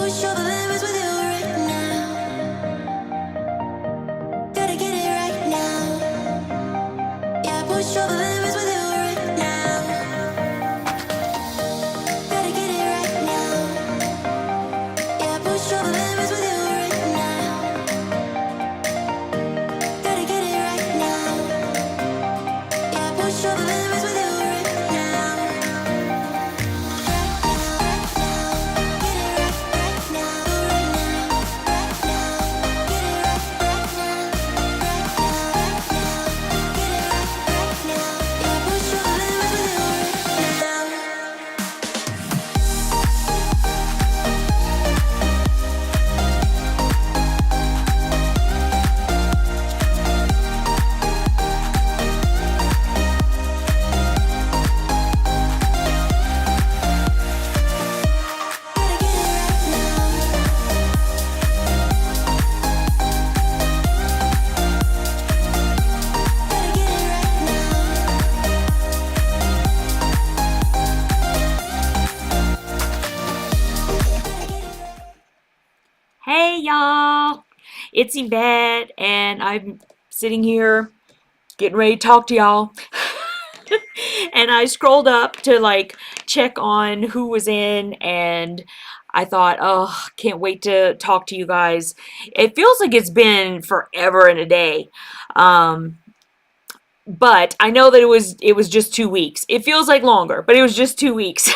push all the limits with you right now. Gotta get it right now. Yeah, push all the limits with you right now. Gotta get it right now. Yeah, push all the limits with you right now. Gotta get it right now. Yeah, push all the limits with you right now. Hey y'all, it's Yvette and I'm sitting here getting ready to talk to y'all. And I scrolled up to like check on who was in, and I thought, oh, can't wait to talk to you guys. It feels like it's been forever and a day. Um, but I know that it was just 2 weeks. It feels like longer, but it was just 2 weeks.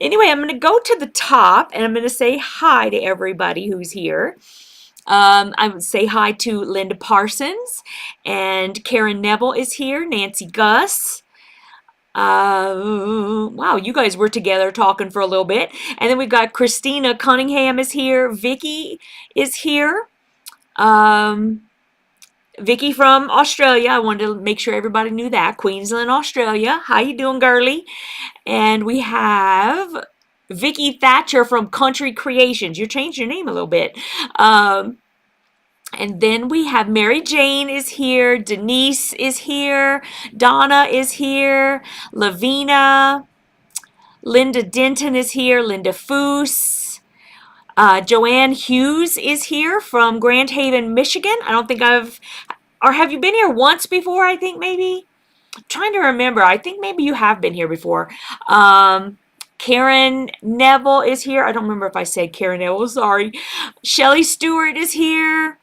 Anyway, I'm going to go to the top and I'm going to say hi to everybody who's here. I would say hi to Linda Parsons, and Karen Neville is here, Nancy Gus. Wow, you guys were together talking for a little bit. And then we've got Christina Cunningham is here. Vicky is here. Vicky from Australia. I wanted to make sure everybody knew that. Queensland, Australia. How you doing, girly? And we have Vicky Thatcher from Country Creations. You changed your name a little bit. And then we have Mary Jane is here. Denise is here. Donna is here. Lavina. Linda Denton is here. Linda Foose. Joanne Hughes is here from Grand Haven, Michigan. I don't think or have you been here once before? I think maybe. I'm trying to remember. I think maybe you have been here before. Karen Neville is here. I don't remember if I said Karen Neville. Sorry. Shelly Stewart is here.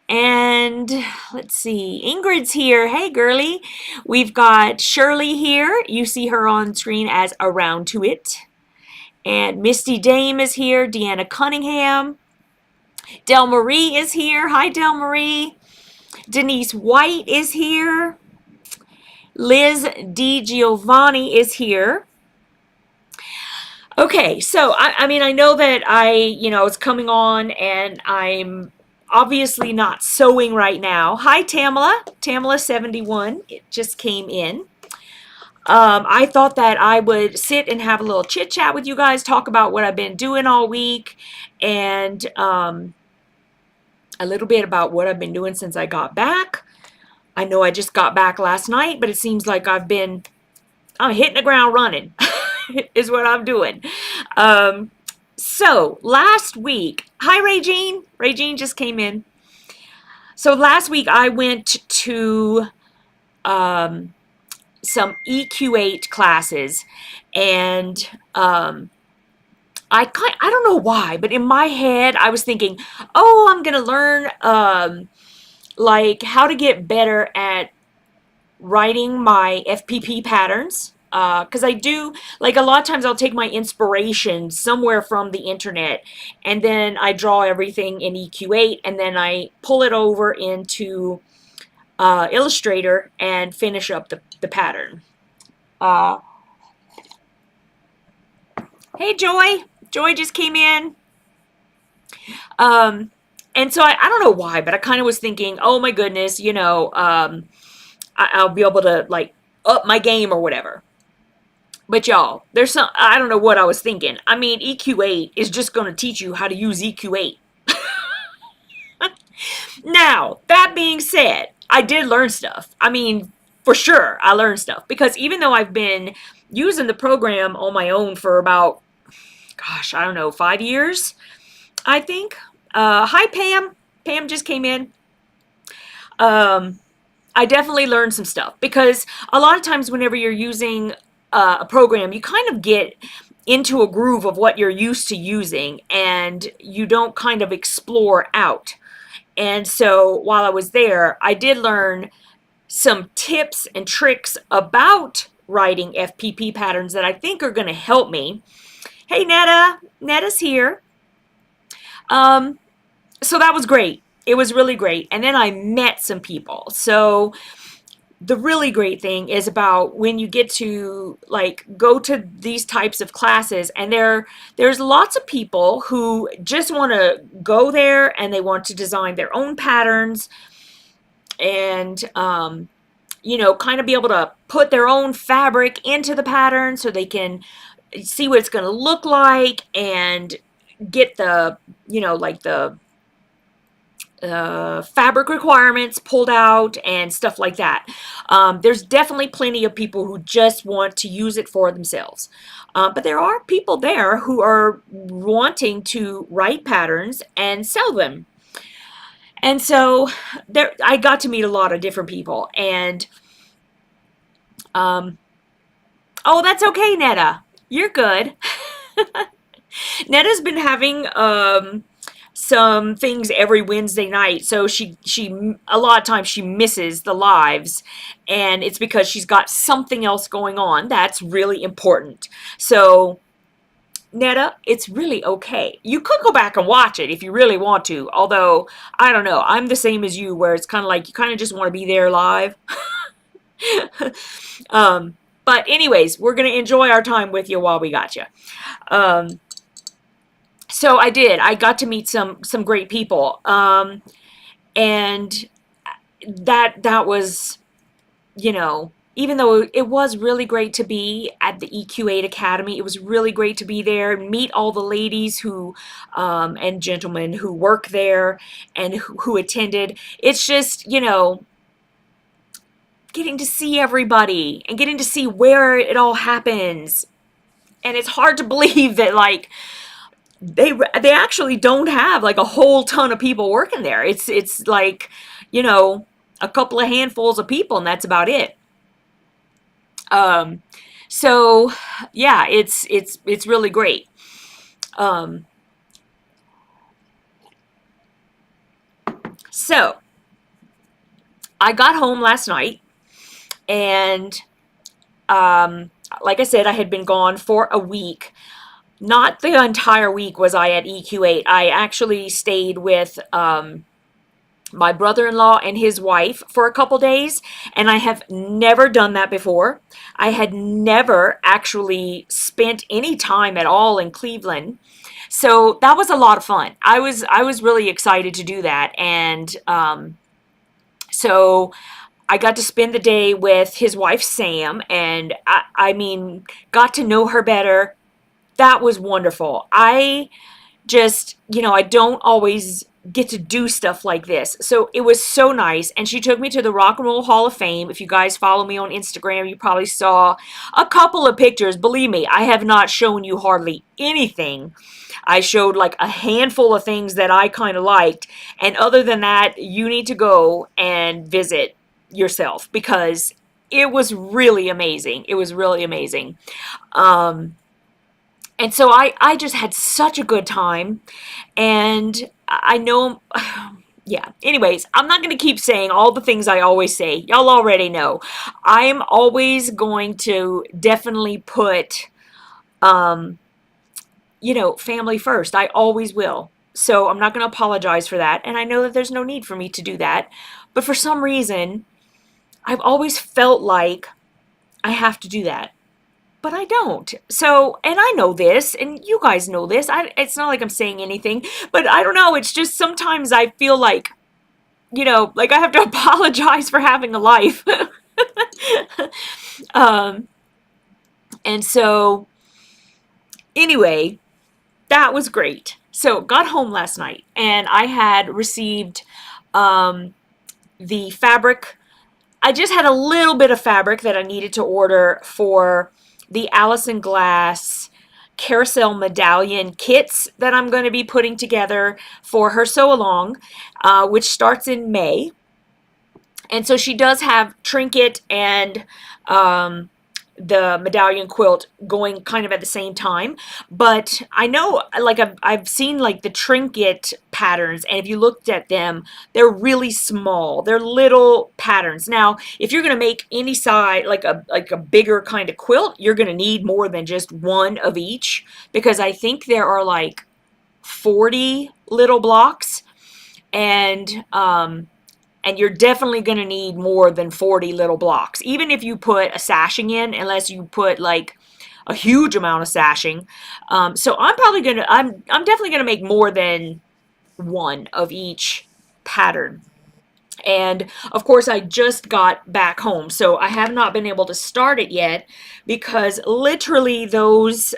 And let's see. Ingrid's here. Hey, girly. We've got Shirley here. You see her on screen as Around to It. And Misty Dame is here. Deanna Cunningham. Del Marie is here. Hi, Del Marie. Denise White is here. Liz Di Giovanni is here. Okay, so I mean, I know that it's coming on, and I'm obviously not sewing right now. Hi, Tamala. Tamala71. It just came in. I thought that I would sit and have a little chit chat with you guys, talk about what I've been doing all week, and a little bit about what I've been doing since I got back. I know I just got back last night, but it seems like I'm hitting the ground running is what I'm doing. So last week, hi Regine. Regine just came in. So last week I went to some EQ8 classes, and I don't know why, but in my head I was thinking, oh, I'm gonna learn like how to get better at writing my FPP patterns, because I do, like, a lot of times I'll take my inspiration somewhere from the internet, and then I draw everything in EQ8, and then I pull it over into Illustrator and finish up the pattern. Hey, Joy. Joy just came in. And so I don't know why, but I kind of was thinking, oh my goodness, I'll be able to like up my game or whatever. But y'all, I don't know what I was thinking. I mean, EQ8 is just going to teach you how to use EQ8. Now, that being said, I did learn stuff. I mean, for sure, I learned stuff. Because even though I've been using the program on my own for about, gosh, I don't know, 5 years, I think. Hi, Pam. Pam just came in. I definitely learned some stuff because a lot of times whenever you're using a program, you kind of get into a groove of what you're used to using and you don't kind of explore out. And so while I was there, I did learn some tips and tricks about writing FPP patterns that I think are going to help me. Hey, Netta. Netta's here. So that was great. It was really great. And then I met some people. So the really great thing is about when you get to like go to these types of classes, and there's lots of people who just want to go there and they want to design their own patterns and kind of be able to put their own fabric into the pattern so they can see what it's going to look like and get the like the fabric requirements pulled out and stuff like that. There's definitely plenty of people who just want to use it for themselves. But there are people there who are wanting to write patterns and sell them. And so I got to meet a lot of different people. And, oh, that's okay, Netta. You're good. Netta's been having some things every Wednesday night, so she a lot of times she misses the lives, and it's because she's got something else going on that's really important. So Netta, it's really okay. You could go back and watch it if you really want to, although I don't know, I'm the same as you where it's kind of like you kind of just want to be there live. But anyways, we're going to enjoy our time with you while we got you. So I got to meet some great people. And that was, even though it was really great to be at the EQ8 Academy, it was really great to be there, meet all the ladies who, and gentlemen who work there and who attended. It's just, getting to see everybody and getting to see where it all happens. And it's hard to believe that, like, they actually don't have like a whole ton of people working there. It's like, a couple of handfuls of people, and that's about it. So yeah, it's really great. So I got home last night, and like I said, I had been gone for a week. Not the entire week was I at EQ8. I actually stayed with my brother-in-law and his wife for a couple days, and I have never done that before. I had never actually spent any time at all in Cleveland. So that was a lot of fun. I was really excited to do that, and so I got to spend the day with his wife Sam, and I mean, got to know her better. That was wonderful. I just, I don't always get to do stuff like this. So it was so nice. And she took me to the Rock and Roll Hall of Fame. If you guys follow me on Instagram, you probably saw a couple of pictures. Believe me, I have not shown you hardly anything. I showed like a handful of things that I kind of liked. And other than that, you need to go and visit yourself because it was really amazing. It was really amazing. And so I just had such a good time, and I know, yeah. Anyways, I'm not going to keep saying all the things I always say. Y'all already know. I am always going to definitely put, family first. I always will. So I'm not going to apologize for that, and I know that there's no need for me to do that. But for some reason, I've always felt like I have to do that. But I don't. So, and I know this, and you guys know this. It's not like I'm saying anything, but I don't know. It's just sometimes I feel like, like I have to apologize for having a life. And so, anyway, that was great. So, got home last night, and I had received the fabric. I just had a little bit of fabric that I needed to order for the Allison Glass carousel medallion kits that I'm going to be putting together for her sew along, which starts in May. And so she does have trinket and the medallion quilt going kind of at the same time. But I know, like, I've seen like the trinket patterns, and if you looked at them, they're really small. They're little patterns. Now, if you're going to make any size, like a bigger kind of quilt, you're going to need more than just one of each, because I think there are like 40 little blocks, and you're definitely going to need more than 40 little blocks, even if you put a sashing in, unless you put like a huge amount of sashing. So I'm definitely gonna make more than one of each pattern. And of course, I just got back home, so I have not been able to start it yet, because literally those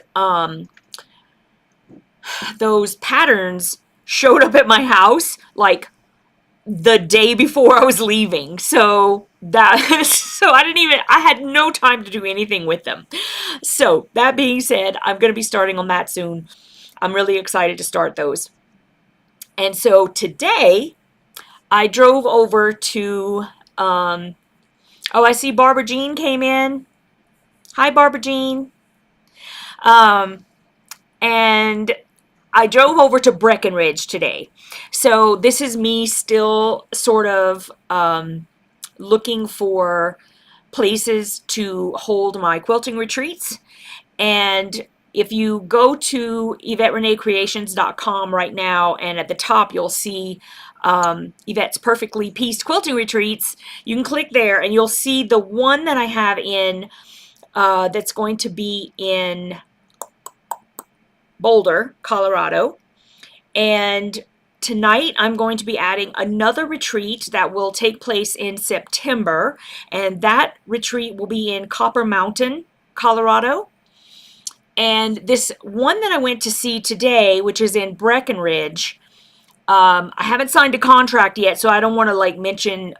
patterns showed up at my house like the day before I was leaving. So I had no time to do anything with them. So that being said, I'm going to be starting on that soon. I'm really excited to start those. And so today I drove over to, I see Barbara Jean came in. Hi, Barbara Jean. And I drove over to Breckenridge today. So this is me still sort of looking for places to hold my quilting retreats. And if you go to YvetteReneCreations.com right now, and at the top you'll see Yvette's Perfectly Pieced Quilting Retreats, you can click there and you'll see the one that I have in that's going to be in Boulder, Colorado. And tonight I'm going to be adding another retreat that will take place in September, and that retreat will be in Copper Mountain, Colorado. And this one that I went to see today, which is in Breckenridge, I haven't signed a contract yet, so I don't want to like mention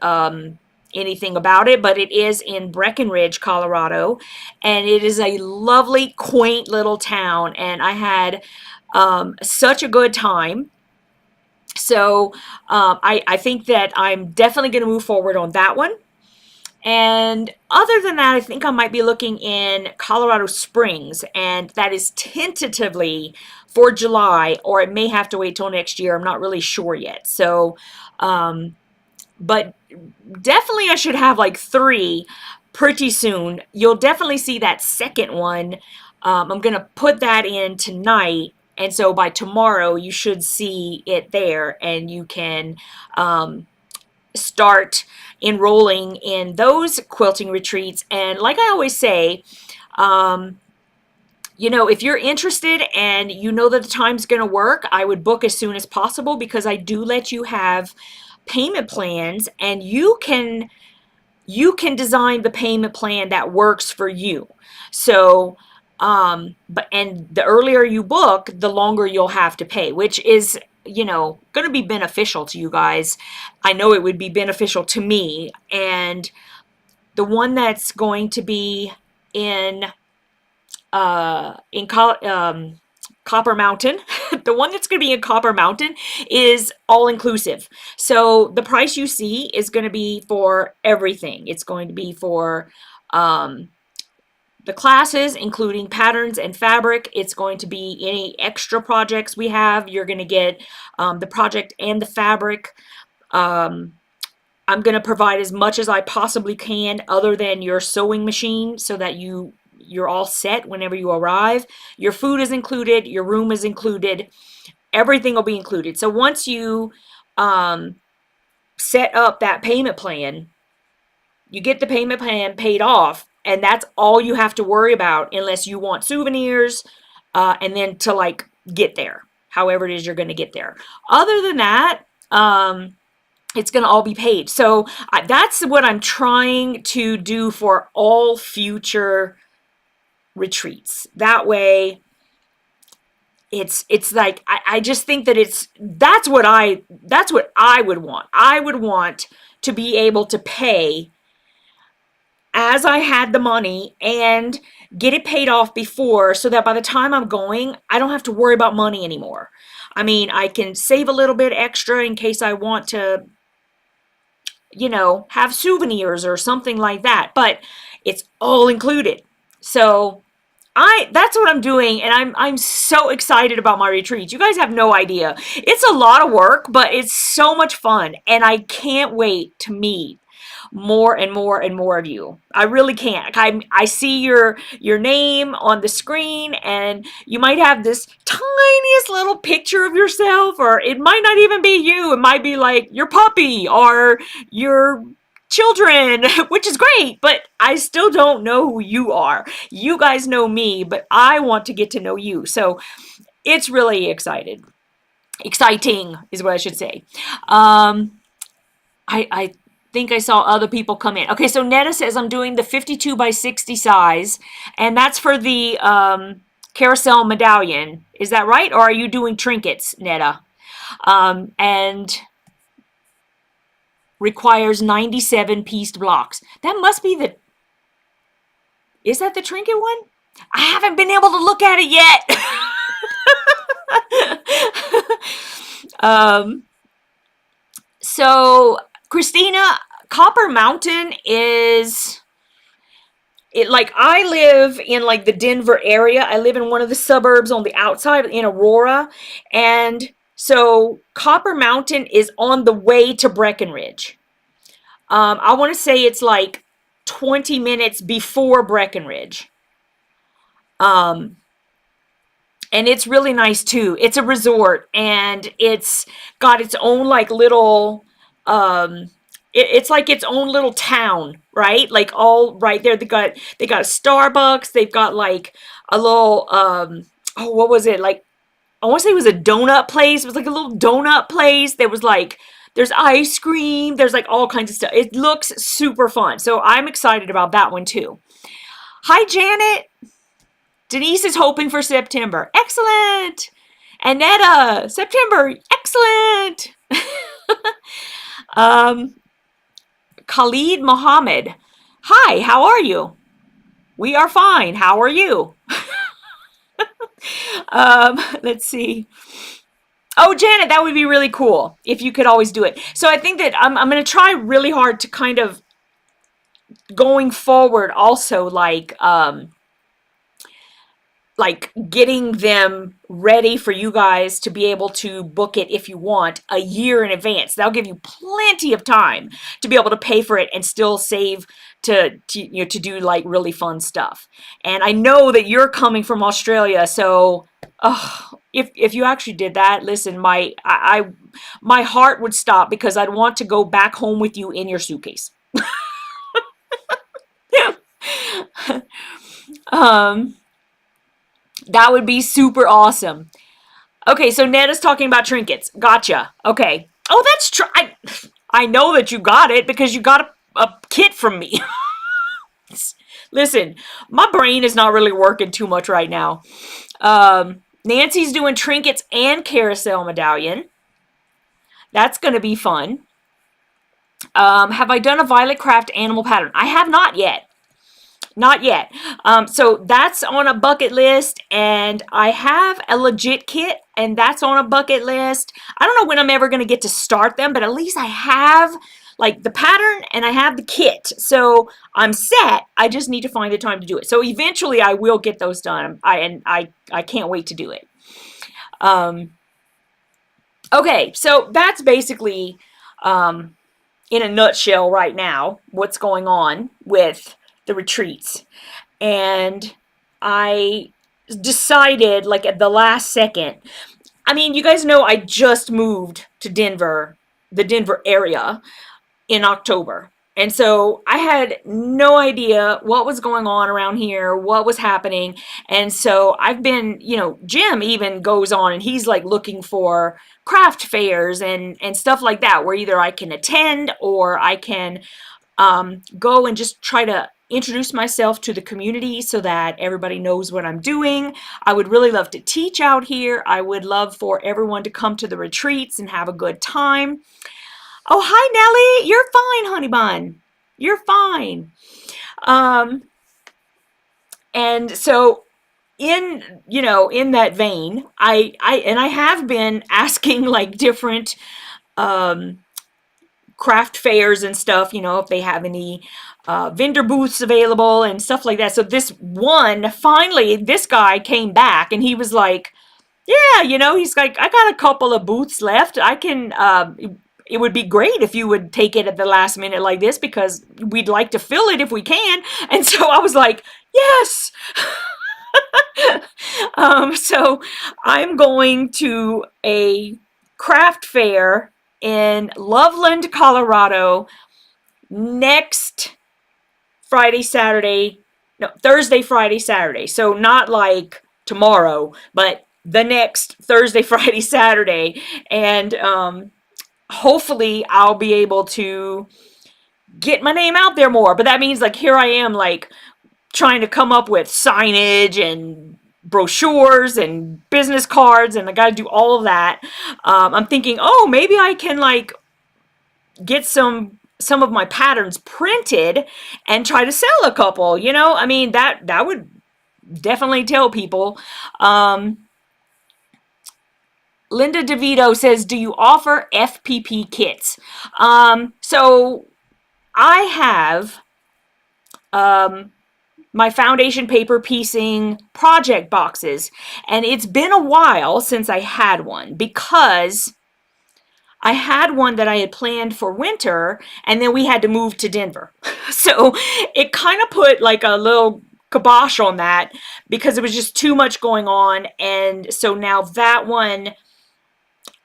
anything about it, but it is in Breckenridge, Colorado, and it is a lovely, quaint little town, and I had such a good time. So I think that I'm definitely going to move forward on that one. And other than that, I think I might be looking in Colorado Springs, and that is tentatively for July, or it may have to wait till next year. I'm not really sure yet. So, but definitely I should have like 3 pretty soon. You'll definitely see that second one. I'm going to put that in tonight. And so by tomorrow, you should see it there, and you can start enrolling in those quilting retreats. And like I always say, you know, if you're interested and you know that the time's going to work, I would book as soon as possible, because I do let you have payment plans, and you can design the payment plan that works for you. So but the earlier you book, the longer you'll have to pay, which is, you know, going to be beneficial to you guys. I know it would be beneficial to me. And the one that's going to be in Copper Mountain, the one that's going to be in Copper Mountain is all inclusive. So the price you see is going to be for everything. It's going to be for the classes, including patterns and fabric. It's going to be any extra projects we have. You're going to get the project and the fabric. I'm going to provide as much as I possibly can, other than your sewing machine, so that you're all set whenever you arrive. Your food is included. Your room is included. Everything will be included. So once you set up that payment plan, you get the payment plan paid off, and that's all you have to worry about, unless you want souvenirs, and then to like get there, however it is you're going to get there. Other than that, it's going to all be paid. So that's what I'm trying to do for all future retreats. That way, it's like I just think that that's what I would want. I would want to be able to pay as I had the money and get it paid off before, so that by the time I'm going, I don't have to worry about money anymore. I mean, I can save a little bit extra in case I want to, you know, have souvenirs or something like that, but it's all included. So that's what I'm doing, and I'm so excited about my retreats. You guys have no idea. It's a lot of work, but it's so much fun, and I can't wait to meet more and more and more of you. I really can't. I see your name on the screen, and you might have this tiniest little picture of yourself, or it might not even be you. It might be like your puppy or your children, which is great, but I still don't know who you are. You guys know me, but I want to get to know you. So it's really exciting is what I should say. I think I saw other people come in. Okay, so Netta says I'm doing the 52 by 60 size, and that's for the carousel medallion. Is that right? Or are you doing trinkets, Netta? And requires 97 pieced blocks. That must be the... Is that the trinket one? I haven't been able to look at it yet. So, Christina, Copper Mountain is... It, like, I live in like the Denver area. I live in one of the suburbs on the outside in Aurora. And so Copper Mountain is on the way to Breckenridge. I want to say it's like 20 minutes before Breckenridge. And it's really nice too. It's a resort, and it's got its own like little, it's like its own little town, right? Like all right there. They got a Starbucks. They've got like a little, oh, what was it? Like, I want to say it was a donut place. It was like a little donut place. There was like, there's ice cream. There's like all kinds of stuff. It looks super fun. So I'm excited about that one too. Hi, Janet. Denise is hoping for September. Excellent. Annetta, September. Excellent. Khalid Mohammed. Hi, how are you? We are fine. How are you? Let's see. Oh, Janet, that would be really cool if you could always do it. So I think that I'm going to try really hard to kind of going forward also like getting them ready for you guys to be able to book it if you want a year in advance. That'll give you plenty of time to be able to pay for it and still save to you know, to do like really fun stuff. And I know that you're coming from Australia, so if you actually did that, listen, my heart would stop because I'd want to go back home with you in your suitcase. That would be super awesome. Okay, so Netta's talking about trinkets. Gotcha. Okay. Oh, that's true. I know that you got it because you got a kit from me. Listen, my brain is not really working too much right now. Nancy's doing trinkets and carousel medallion. That's going to be fun. Have I done a Violet Craft animal pattern? I have not yet. Not yet. So that's on a bucket list, and I have a legit kit, and that's on a bucket list. I don't know when I'm ever going to get to start them, but at least I have like the pattern and I have the kit. So I'm set. I just need to find the time to do it. So eventually I will get those done. I can't wait to do it. Okay, so that's basically in a nutshell right now what's going on with the retreats. And I decided like at the last second, I mean, you guys know I just moved to Denver, the Denver area in October. And so I had no idea what was going on around here, what was happening. And so I've been, you know, Jim even goes on and he's like looking for craft fairs and stuff like that, where either I can attend or I can go and just try to introduce myself to the community so that everybody knows what I'm doing. I would really love to teach out here. I would love for everyone to come to the retreats and have a good time. Oh, hi, Nellie. You're fine, honey bun. You're fine. Um, and so in that vein, I have been asking like different um, craft fairs and stuff, if they have any vendor booths available and stuff like that. So this one, finally, this guy came back and he was like, yeah, he's like, I got a couple of booths left. I can, it would be great if you would take it at the last minute like this because we'd like to fill it if we can. And so I was like, yes. So I'm going to a craft fair in Loveland, Colorado next Friday, Saturday, no, Thursday, Friday, Saturday. So not like tomorrow, but the next Thursday, Friday, Saturday. And hopefully I'll be able to get my name out there more. But that means like here I am like trying to come up with signage and brochures and business cards, and I got to do all of that. I'm thinking, oh, maybe I can like get some of my patterns printed and try to sell a couple. I mean that would definitely tell people. Linda DeVito says, do you offer FPP kits? So I have my foundation paper piecing project boxes, and it's been a while since I had one because I had one that I had planned for winter, and then we had to move to Denver. So it kind of put like a little kibosh on that because it was just too much going on. And so now that one,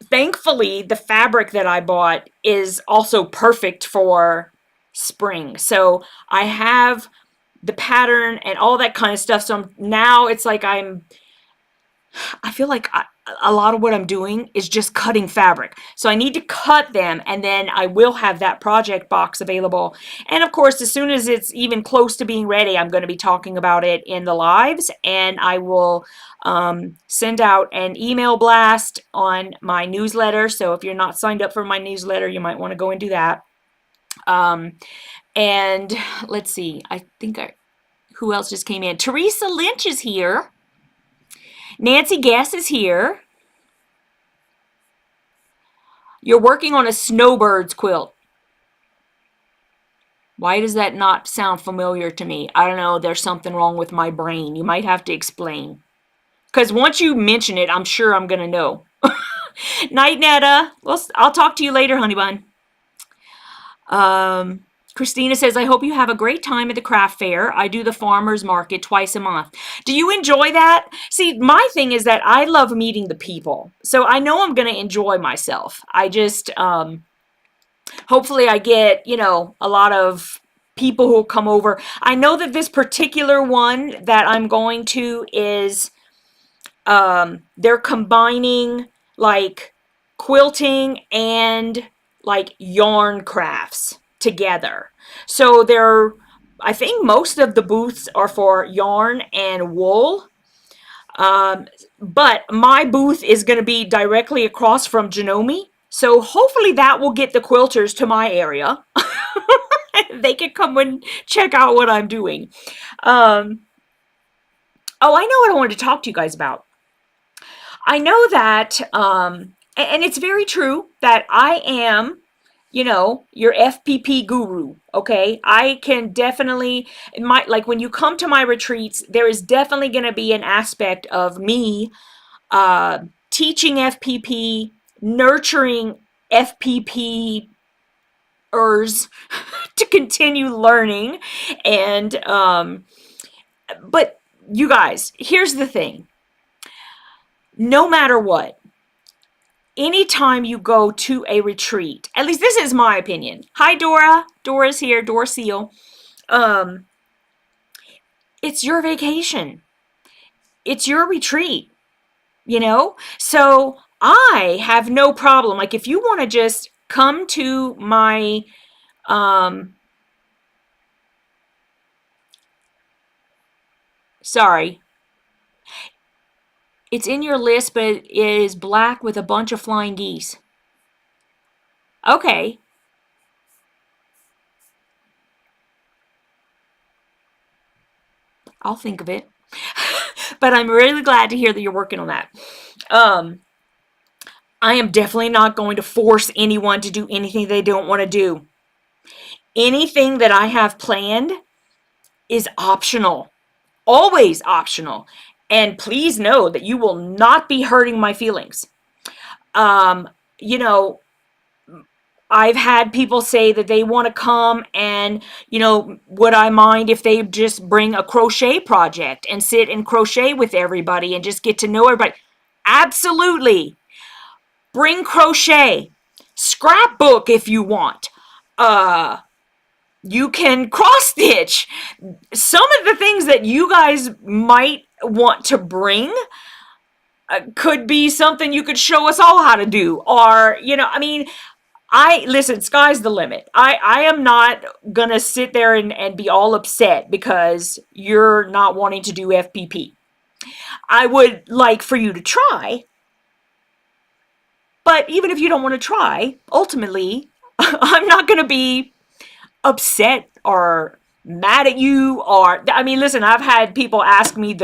thankfully, the fabric that I bought is also perfect for spring. So I have the pattern and all that kind of stuff. So now it's like I feel like a lot of what I'm doing is just cutting fabric. So I need to cut them, and then I will have that project box available. And of course, as soon as it's even close to being ready, I'm going to be talking about it in the lives, and I will send out an email blast on my newsletter. So if you're not signed up for my newsletter, you might want to go and do that. And let's see, who else just came in? Teresa Lynch is here. Nancy Guess is here. You're working on a snowbirds quilt. Why does that not sound familiar to me? I don't know. There's something wrong with my brain. You might have to explain. Because once you mention it, I'm sure I'm going to know. Night, Netta. Well, I'll talk to you later, honey bun. Christina says, I hope you have a great time at the craft fair. I do the farmer's market twice a month. Do you enjoy that? See, my thing is that I love meeting the people. So I know I'm going to enjoy myself. I just, hopefully I get, a lot of people who will come over. I know that this particular one that I'm going to is, they're combining like quilting and like yarn crafts together. So I think most of the booths are for yarn and wool. But my booth is going to be directly across from Janome. So hopefully that will get the quilters to my area. They can come and check out what I'm doing. Oh, I know what I wanted to talk to you guys about. I know that, and it's very true that I am, your FPP guru, okay? I can definitely, like when you come to my retreats, there is definitely going to be an aspect of me teaching FPP, nurturing FPPers to continue learning. And, but you guys, here's the thing. No matter what, anytime you go to a retreat, at least this is my opinion. Hi, Dora. Dora's here. Dora CO. It's your vacation. It's your retreat, So I have no problem. Like if you want to just come to my, sorry. It's in your list, but it is black with a bunch of flying geese. Okay. I'll think of it. But I'm really glad to hear that you're working on that. I am definitely not going to force anyone to do anything they don't want to do. Anything that I have planned is optional, always optional. And please know that you will not be hurting my feelings. Um, you know, I've had people say that they want to come and, would I mind if they just bring a crochet project and sit and crochet with everybody and just get to know everybody? Absolutely. Bring crochet. Scrapbook if you want. You can cross stitch. Some of the things that you guys might want to bring could be something you could show us all how to do. Or, listen, sky's the limit. I am not gonna sit there and be all upset because you're not wanting to do FPP. I would like for you to try, but even if you don't want to try, ultimately, I'm not gonna be upset or mad at you. Or, listen, I've had people ask me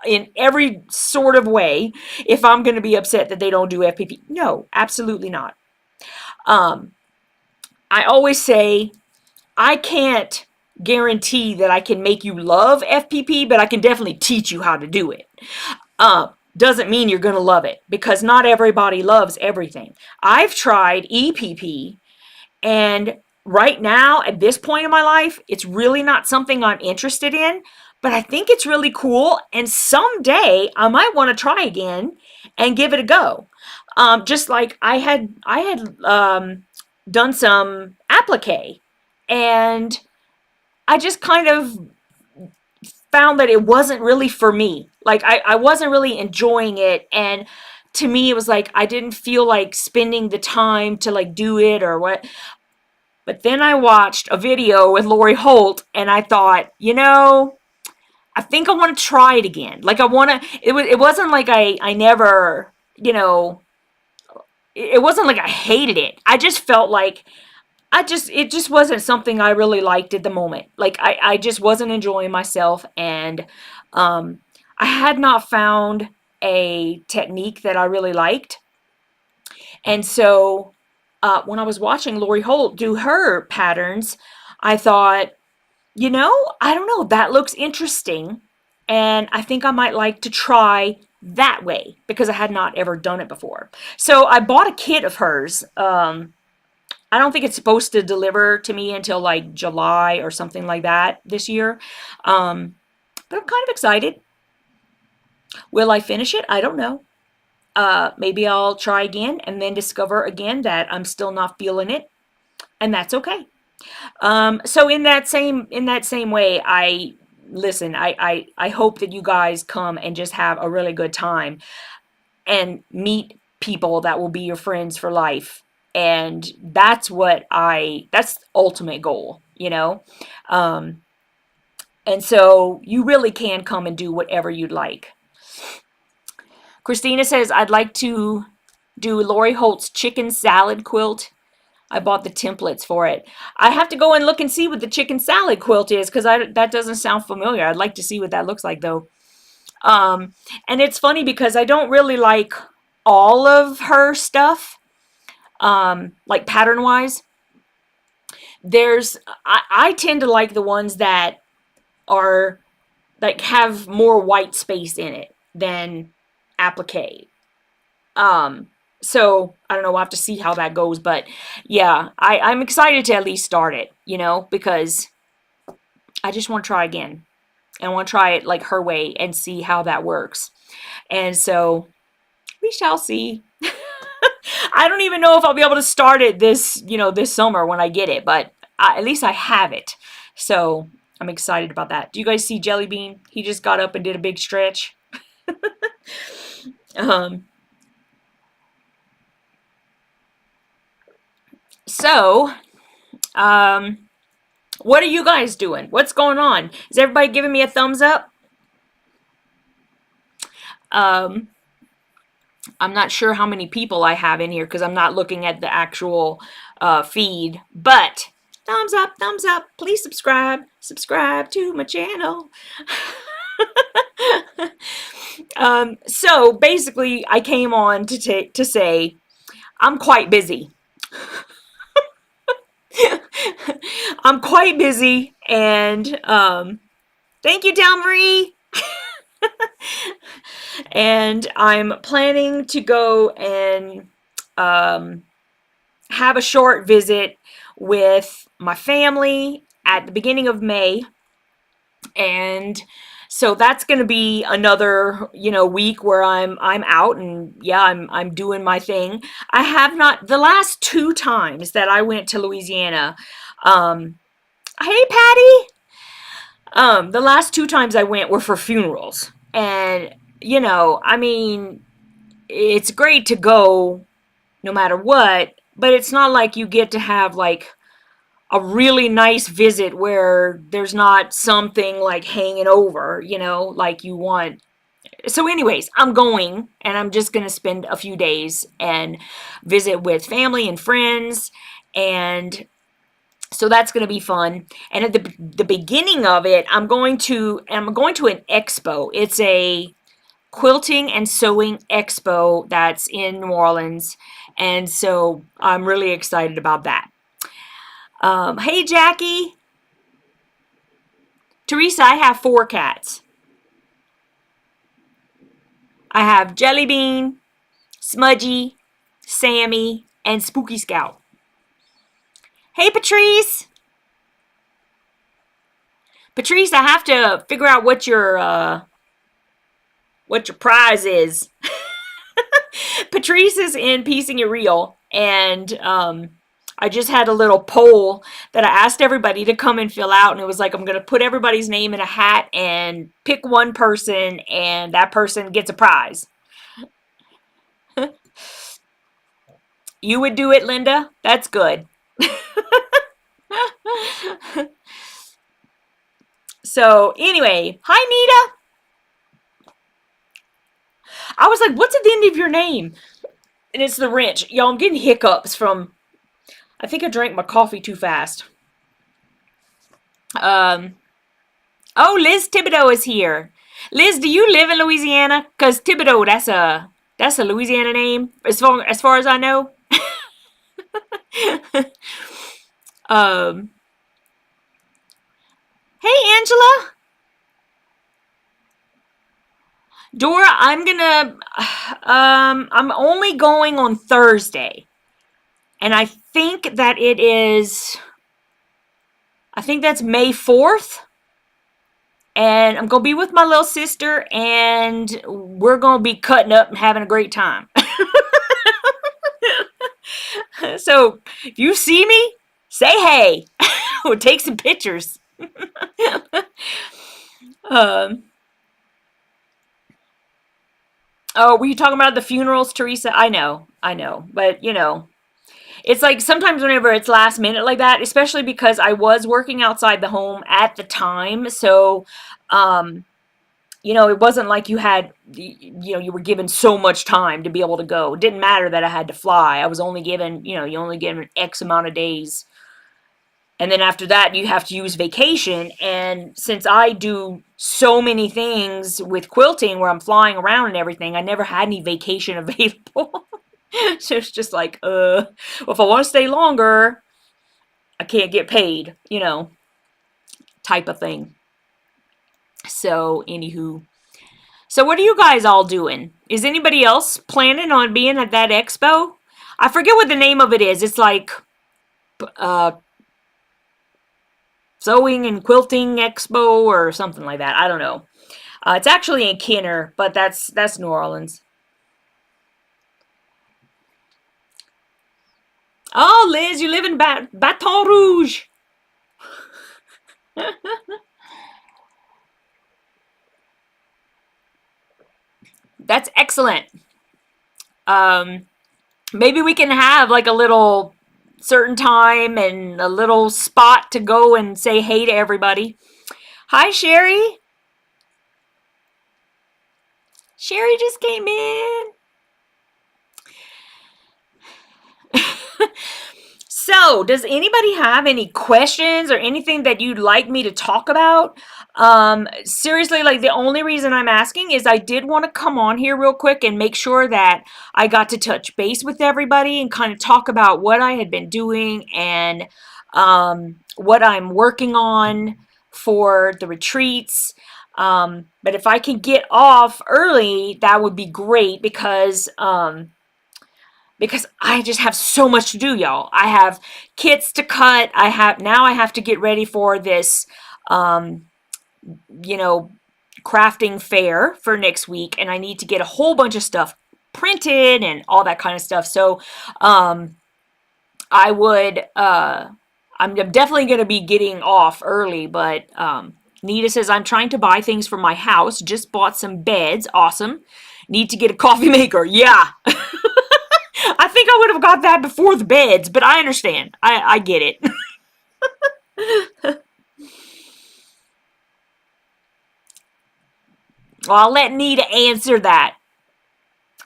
in every sort of way if I'm going to be upset that they don't do FPP. No, absolutely not. I always say I can't guarantee that I can make you love FPP, but I can definitely teach you how to do it. Doesn't mean you're going to love it, because not everybody loves everything. I've tried EPP, and right now, at this point in my life, it's really not something I'm interested in, but I think it's really cool. And someday I might want to try again and give it a go. Just like I had done some applique, and I just kind of found that it wasn't really for me. Like I wasn't really enjoying it, and to me it was like I didn't feel like spending the time to like do it or what. But then I watched a video with Lori Holt, and I thought, I think I want to try it again. Like I want to. It wasn't like I never, it wasn't like I hated it. I just felt like it just wasn't something I really liked at the moment. Like I just wasn't enjoying myself, and I had not found a technique that I really liked. And so when I was watching Lori Holt do her patterns, I thought, I don't know, that looks interesting. And I think I might like to try that way because I had not ever done it before. So I bought a kit of hers. I don't think it's supposed to deliver to me until like July or something like that this year. But I'm kind of excited. Will I finish it? I don't know. Maybe I'll try again and then discover again that I'm still not feeling it, and that's okay. So in that same way, I hope that you guys come and just have a really good time and meet people that will be your friends for life. And that's that's the ultimate goal. And so you really can come and do whatever you'd like. Christina says, I'd like to do Lori Holt's chicken salad quilt. I bought the templates for it. I have to go and look and see what the chicken salad quilt is, because that doesn't sound familiar. I'd like to see what that looks like, though. And it's funny because I don't really like all of her stuff, like pattern-wise. I tend to like the ones that are, like, have more white space in it than applique. So I don't know, we'll have to see how that goes, but yeah, I'm excited to at least start it, because I just want to try again. And I want to try it like her way and see how that works. And so we shall see. I don't even know if I'll be able to start it this summer when I get it, but at least I have it. So I'm excited about that. Do you guys see Jellybean? He just got up and did a big stretch. So, what are you guys doing? What's going on? Is everybody giving me a thumbs up? I'm not sure how many people I have in here because I'm not looking at the actual feed, but thumbs up. Please subscribe to my channel. So basically, I came on to say I'm quite busy. I'm quite busy, and thank you, Del Marie. And I'm planning to go and have a short visit with my family at the beginning of May. And so that's going to be another, week where I'm out, and yeah, I'm doing my thing. I have not, the last 2 times that I went to Louisiana. Hey Patty. The last 2 times I went were for funerals. And I mean, it's great to go no matter what, but it's not like you get to have like a really nice visit where there's not something like hanging over, like you want. So anyways, I'm going, and I'm just going to spend a few days and visit with family and friends, and so that's going to be fun. And at the beginning of it, I'm going to an expo. It's a quilting and sewing expo that's in New Orleans, and so I'm really excited about that. Hey Jackie. Teresa, I have 4 cats. I have Jellybean, Smudgy, Sami, and Spooky Scout. Hey Patrice. Patrice, I have to figure out what your prize is. Patrice is in Piecing It Real, and I just had a little poll that I asked everybody to come and fill out, and it was like, I'm going to put everybody's name in a hat and pick one person, and that person gets a prize. You would do it, Linda? That's good. So anyway, hi Nita. I was like, what's at the end of your name? And it's the wrench. Y'all, I'm getting hiccups from, I think I drank my coffee too fast. Oh, Liz Thibodeau is here. Liz, do you live in Louisiana? Because Thibodeau, that's a Louisiana name, as far as I know. Hey Angela. Dora, I'm only going on Thursday. And I think that's May 4th. And I'm going to be with my little sister, and we're going to be cutting up and having a great time. So if you see me, say hey. Or take some pictures. Oh, were you talking about the funerals, Teresa? I know. But, it's like sometimes whenever it's last minute like that, especially because I was working outside the home at the time. So, it wasn't like you were given so much time to be able to go. It didn't matter that I had to fly. I was only given, you only given X amount of days. And then after that, you have to use vacation. And since I do so many things with quilting where I'm flying around and everything, I never had any vacation available. So it's just like, well, if I want to stay longer, I can't get paid, type of thing. So, anywho. So, what are you guys all doing? Is anybody else planning on being at that expo? I forget what the name of it is. It's like, Sewing and Quilting Expo or something like that. I don't know. It's actually in Kenner, but that's New Orleans. Oh, Liz, you live in Baton Rouge. That's excellent. Maybe we can have like a little certain time and a little spot to go and say hey to everybody. Hi, Sherry. Sherry just came in. So, know. Does anybody have any questions or anything that you'd like me to talk about? Seriously, like the only reason I'm asking is I did want to come on here real quick and make sure that I got to touch base with everybody and kind of talk about what I had been doing and what I'm working on for the retreats. But if I can get off early, that would be great because I just have so much to do, y'all. I have kits to cut. I have to get ready for this, you know, crafting fair for next week, and I need to get a whole bunch of stuff printed and all that kind of stuff. So, I would, I'm definitely going to be getting off early, but, Nita says, I'm trying to buy things for my house. Just bought some beds. Awesome. Need to get a coffee maker. Yeah. I think I would have got that before the beds, but I understand. I get it. Well, I'll let Nita answer that.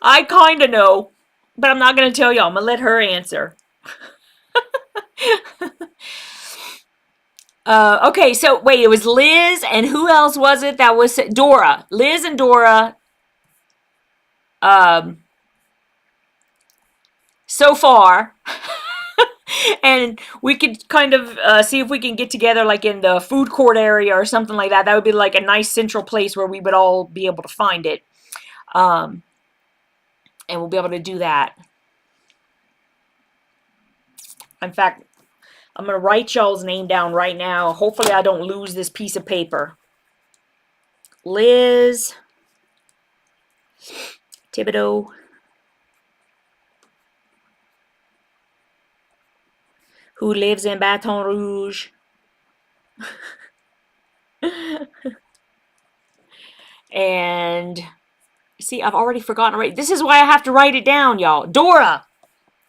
I kind of know, but I'm not going to tell y'all. I'm going to let her answer. Okay, so wait, it was Liz, and who else was it? That was Dora. Liz and Dora, so far. And we could kind of see if we can get together like in the food court area or something like that. That would be like a nice central place where we would all be able to find it. And we'll be able to do that. In fact, I'm going to write y'all's name down right now. Hopefully I don't lose this piece of paper. Liz Thibodeau. Who lives in Baton Rouge. And see, I've already forgotten to write. This is why I have to write it down, y'all. Dora.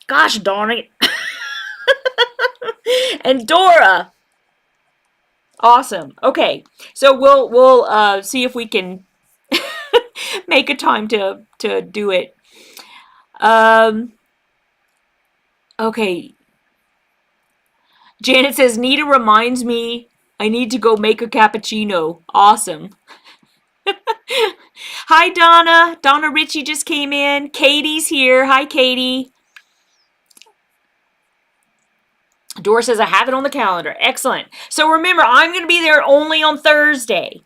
Gosh darn it. And Dora. Awesome. Okay. So we'll see if we can make a time to do it. Okay. Janet says, Nita reminds me I need to go make a cappuccino. Awesome. Hi, Donna. Donna Ritchie just came in. Katie's here. Hi, Katie. Dora says, I have it on the calendar. Excellent. So remember, I'm going to be there only on Thursday.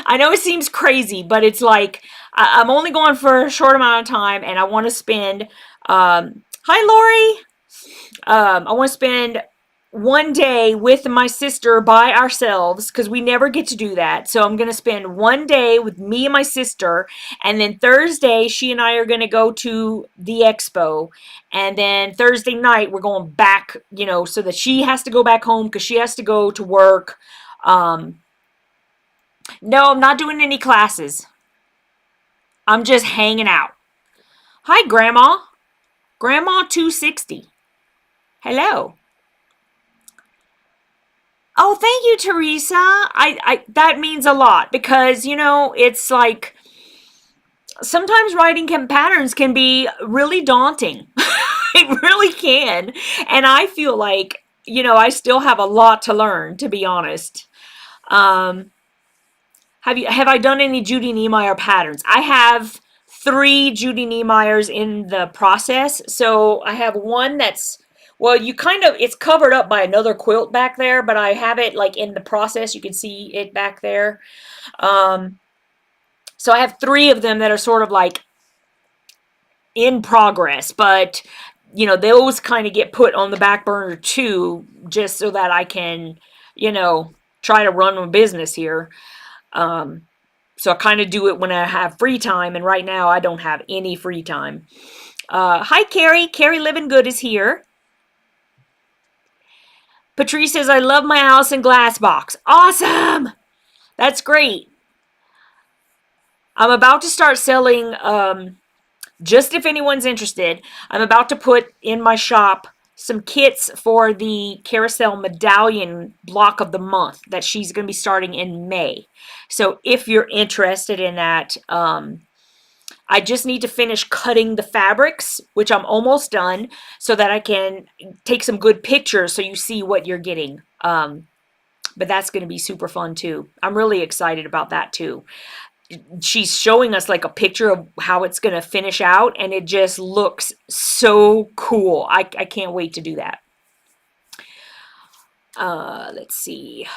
I know it seems crazy, but it's like, I'm only going for a short amount of time, and I want to spend, hi, Lori. I want to spend one day with my sister by ourselves because we never get to do that. So I'm going to spend one day with me and my sister. And then Thursday, she and I are going to go to the expo. And then Thursday night, we're going back, you know, so that she has to go back home because she has to go to work. No, I'm not doing any classes. I'm just hanging out. Hi, Grandma. Grandma 260. Hello. Oh, thank you, Teresa. I that means a lot because, you know, it's like sometimes writing patterns can be really daunting. It really can. And I feel like, you know, I still have a lot to learn, to be honest. Have I done any Judy Niemeyer patterns? I have 3 Judy Niemeyers in the process. So I have one that's, well, it's covered up by another quilt back there, but I have it like in the process. You can see it back there. So I have 3 of them that are sort of like in progress, but you know, those kind of get put on the back burner too, just so that I can, you know, try to run my business here. So I kind of do it when I have free time, and right now I don't have any free time. Hi, Carrie. Carrie Living Good is here. Patrice says, I love my house and glass box. Awesome! That's great. I'm about to start selling, just if anyone's interested, I'm about to put in my shop some kits for the Carousel Medallion block of the month that she's going to be starting in May. So if you're interested in that, I I just need to finish cutting the fabrics, which I'm almost done, so that I can take some good pictures so you see what you're getting. But that's going to be super fun too. I'm really excited about that too. She's showing us like a picture of how it's going to finish out, and it just looks so cool. I can't wait to do that. Let's see.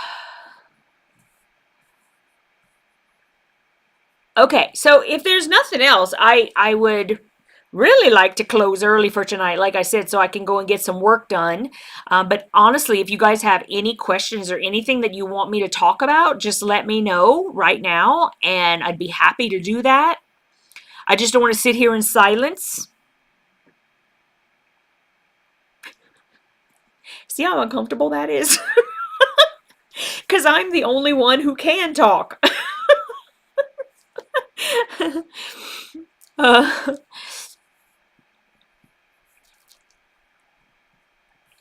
Okay, so if there's nothing else, I would really like to close early for tonight, like I said, so I can go and get some work done. But honestly, if you guys have any questions or anything that you want me to talk about, just let me know right now, and I'd be happy to do that. I just don't want to sit here in silence. See how uncomfortable that is? Because I'm the only one who can talk. uh,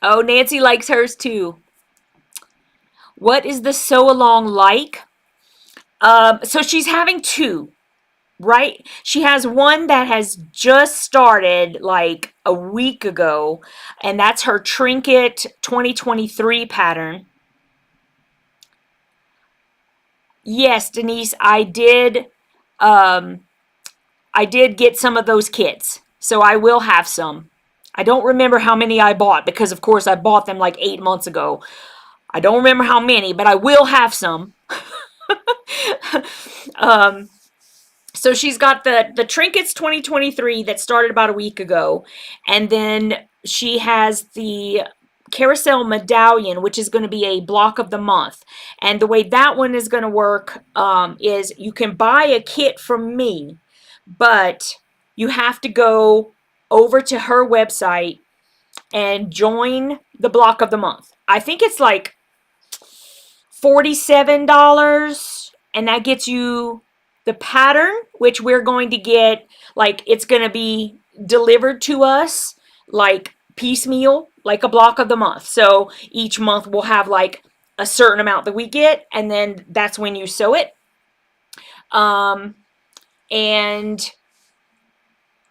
oh, Nancy likes hers too. What is the sew along like? So she's having two, right? She has one that has just started like a week ago, and that's her Trinket 2023 pattern. Yes, Denise, I did get some of those kits, so I will have some. I don't remember how many I bought because, of course, I bought them like 8 months ago. I don't remember how many, but I will have some. So she's got the Trinkets 2023 that started about a week ago, and then she has the Carousel Medallion, which is going to be a block of the month. And the way that one is going to work is you can buy a kit from me, but you have to go over to her website and join the block of the month. I think it's like $47, and that gets you the pattern, which we're going to get, like, it's going to be delivered to us like piecemeal, like a block of the month. So each month we'll have like a certain amount that we get, and then that's when you sew it. And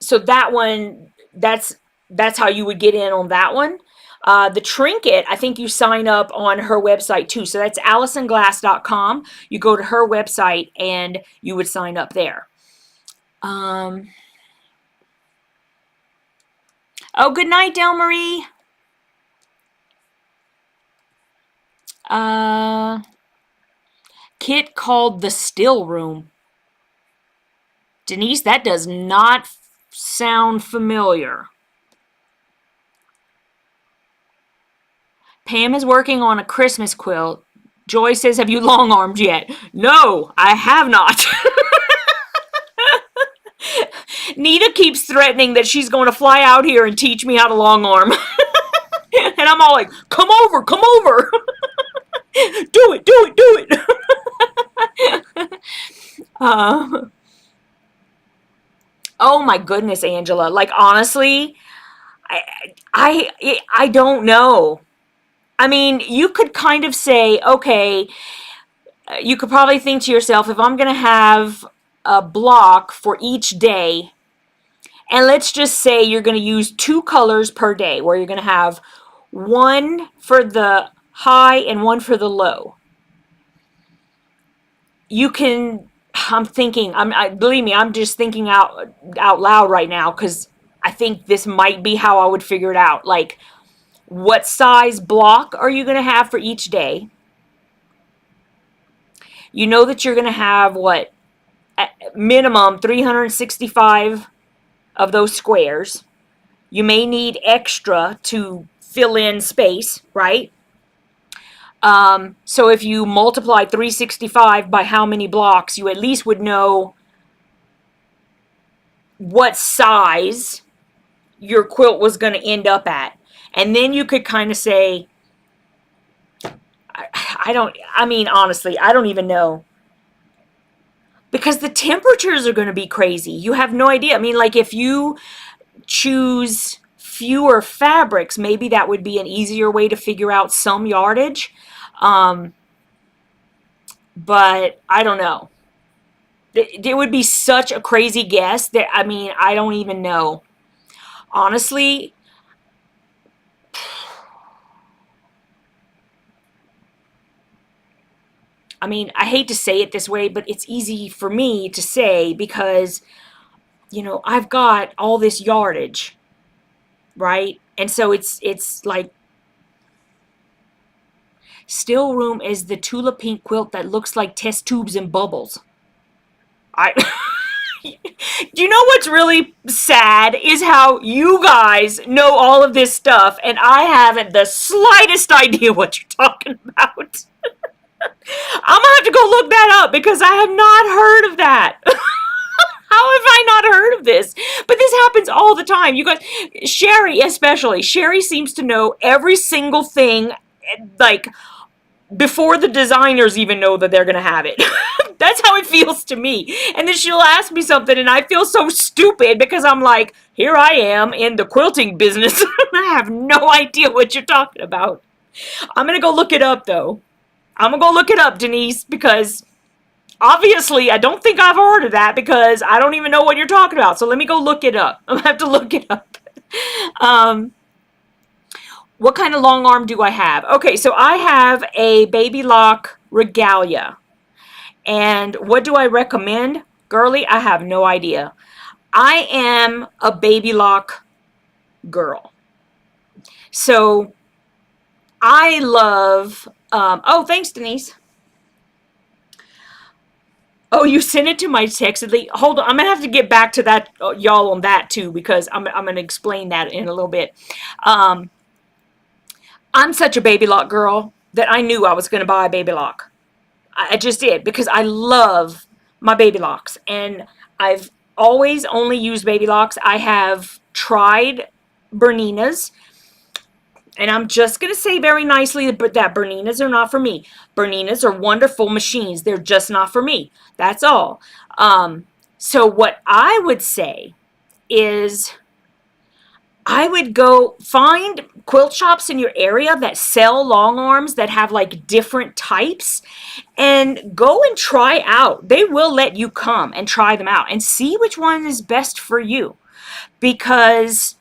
so that one, that's how you would get in on that one. The Trinket, I think you sign up on her website too. So that's AllisonGlass.com. You go to her website and you would sign up there. Oh, good night, Del Marie. Kit called the Still Room. Denise, that does not sound familiar. Pam is working on a Christmas quilt. Joy says, have you long-armed yet? No, I have not. Nita keeps threatening that she's going to fly out here and teach me how to long-arm. And I'm all like, come over, come over. Do it, do it, do it. Oh my goodness, Angela. Like, honestly, I don't know. I mean, you could kind of say, okay, you could probably think to yourself, if I'm going to have a block for each day, and let's just say you're going to use 2 colors per day, where you're going to have one for the high and one for the low. You can, I'm thinking, believe me, I'm just thinking out loud right now, because I think this might be how I would figure it out. Like, what size block are you going to have for each day? You know that you're going to have, what, minimum 365 of those squares. You may need extra to fill in space, right? So if you multiply 365 by how many blocks, you at least would know what size your quilt was going to end up at. And then you could kind of say, I mean, honestly, I don't even know. Because the temperatures are going to be crazy. You have no idea. I mean, like, if you choose fewer fabrics, maybe that would be an easier way to figure out some yardage. But I don't know. It would be such a crazy guess that, I mean, I don't even know. Honestly, I mean, I hate to say it this way, but it's easy for me to say because, I've got all this yardage, right? And so it's like Still Room is the tulip pink quilt that looks like test tubes and bubbles. I Do you know what's really sad is how you guys know all of this stuff and I haven't the slightest idea what you're talking about. I'm gonna have to go look that up because I have not heard of that. How have I not heard of this? But this happens all the time. You guys, Sherry especially. Sherry seems to know every single thing, like before the designers even know that they're gonna have it. That's how it feels to me. And then she'll ask me something, and I feel so stupid because I'm like, here I am in the quilting business. I have no idea what you're talking about. I'm gonna go look it up though. I'm gonna go look it up, Denise, because obviously I don't think I've heard of that because I don't even know what you're talking about. So let me go look it up. I'm gonna have to look it up. What kind of long arm do I have? Okay, so I have a Baby Lock Regalia. And what do I recommend? Girly, I have no idea. I am a Baby Lock girl. So I love, oh, thanks, Denise. Oh, you sent it to my text. Hold on, I'm gonna have to get back to that, y'all, on that too, because I'm gonna explain that in a little bit. I'm such a Baby Lock girl that I knew I was gonna buy a Baby Lock. I just did because I love my Baby Locks, and I've always only used Baby Locks. I have tried Berninas, and I'm just going to say very nicely that Berninas are not for me. Berninas are wonderful machines. They're just not for me. That's all. So what I would say is I would go find quilt shops in your area that sell long arms that have like different types and go and try out. They will let you come and try them out and see which one is best for you. Because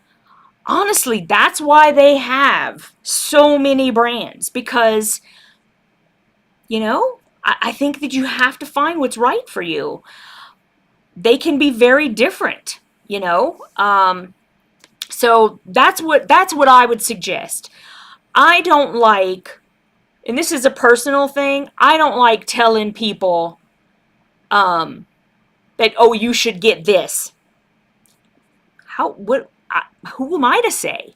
honestly, that's why they have so many brands. Because, I think that you have to find what's right for you. They can be very different, so that's what I would suggest. I don't like, and this is a personal thing, I don't like telling people that, oh, you should get this. Who am I to say?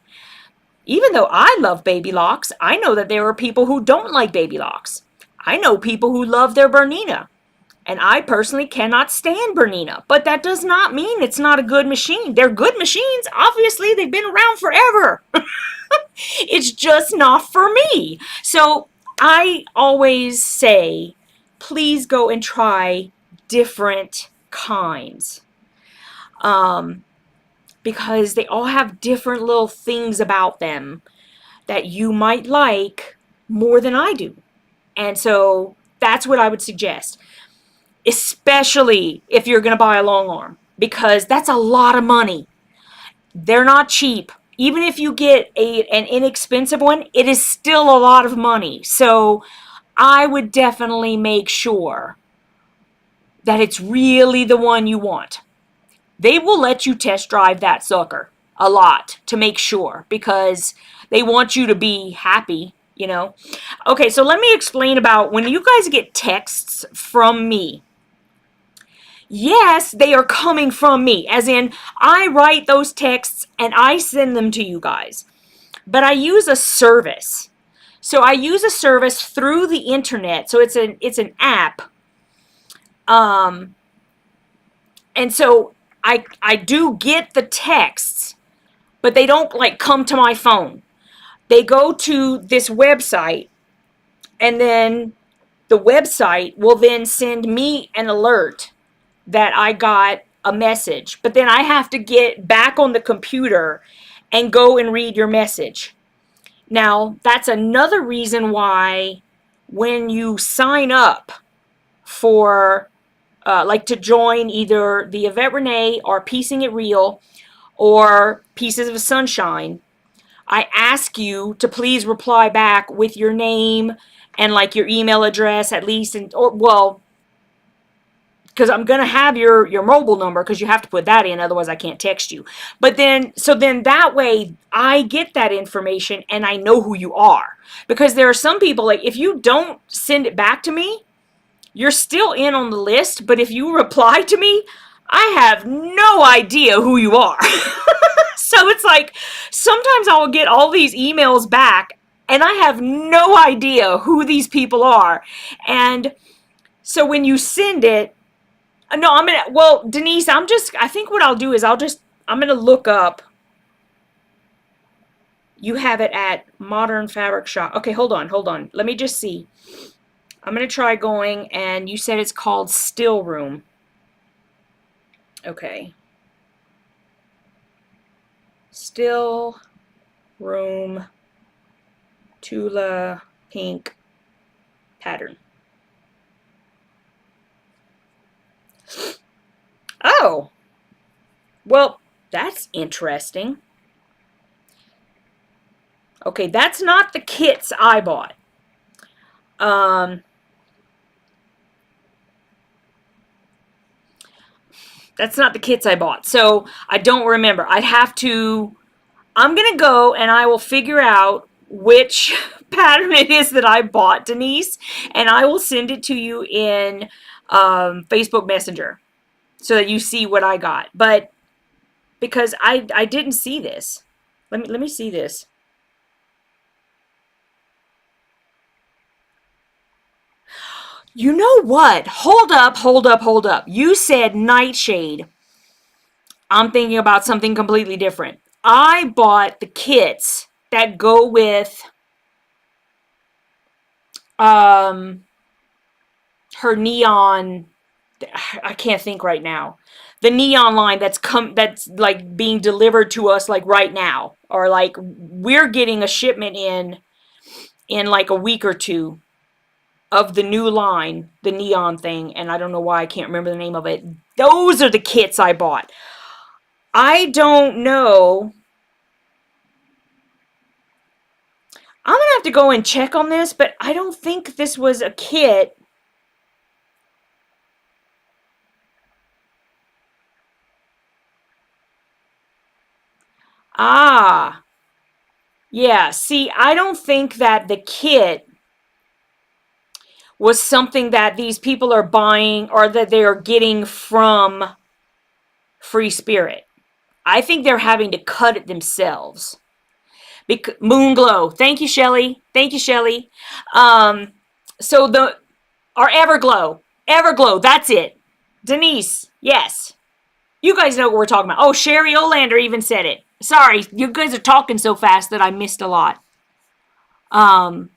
Even though I love Baby Locks, I know that there are people who don't like Baby Locks. I know people who love their Bernina. And I personally cannot stand Bernina. But that does not mean it's not a good machine. They're good machines. Obviously, they've been around forever. It's just not for me. So I always say, please go and try different kinds. Because they all have different little things about them that you might like more than I do. And so that's what I would suggest. Especially if you're going to buy a long arm, because that's a lot of money. They're not cheap. Even if you get an inexpensive one, it is still a lot of money. So I would definitely make sure that it's really the one you want. They will let you test drive that sucker a lot to make sure because they want you to be happy, Okay, so let me explain about when you guys get texts from me. Yes, they are coming from me, as in I write those texts and I send them to you guys. But I use a service. So I use a service through the internet. So it's an app. And so I do get the texts, but they don't like come to my phone. They go to this website, and then the website will then send me an alert that I got a message. But then I have to get back on the computer and go and read your message. Now, that's another reason why when you sign up for like to join either the TheYvetteRene or Piecing It Real or Pieces of Sunshine, I ask you to please reply back with your name and like your email address at least, and or well, because I'm gonna have your mobile number because you have to put that in, otherwise I can't text you. But then so then that way I get that information and I know who you are. Because there are some people, like, if you don't send it back to me, you're still in on the list, but if you reply to me, I have no idea who you are. So it's like sometimes I will get all these emails back and I have no idea who these people are. And so when you send it, no, I'm gonna, well, Denise, I think what I'll do is I'm gonna look up, you have it at Modern Fabric Shop. Okay, hold on. Let me just see. I'm gonna try going, and you said it's called Still Room. Okay. Still Room Tula Pink pattern. Oh, well, that's interesting. Okay, that's not the kits I bought. That's not the kits I bought. So I don't remember. I'm going to go and I will figure out which pattern it is that I bought, Denise, and I will send it to you in Facebook Messenger so that you see what I got. But because I didn't see this. Let me see this. You know what? Hold up. You said Nightshade. I'm thinking about something completely different. I bought the kits that go with um her neon, I can't think right now. The neon line that's like being delivered to us like right now, or like we're getting a shipment in like a week or two of the new line, the neon thing, and I don't know why I can't remember the name of it. Those are the kits I bought. I don't know. I'm gonna have to go and check on this, but I don't think this was a kit. Ah, yeah. See, I don't think that the kit was something that these people are buying or that they are getting from Free Spirit. I think they're having to cut it themselves. Moon Glow. Thank you, Shelly. Thank you, Shelly. Um, so the our Everglow. Everglow, that's it. Denise, yes. You guys know what we're talking about. Oh, Sherry Olander even said it. Sorry, you guys are talking so fast that I missed a lot. Um,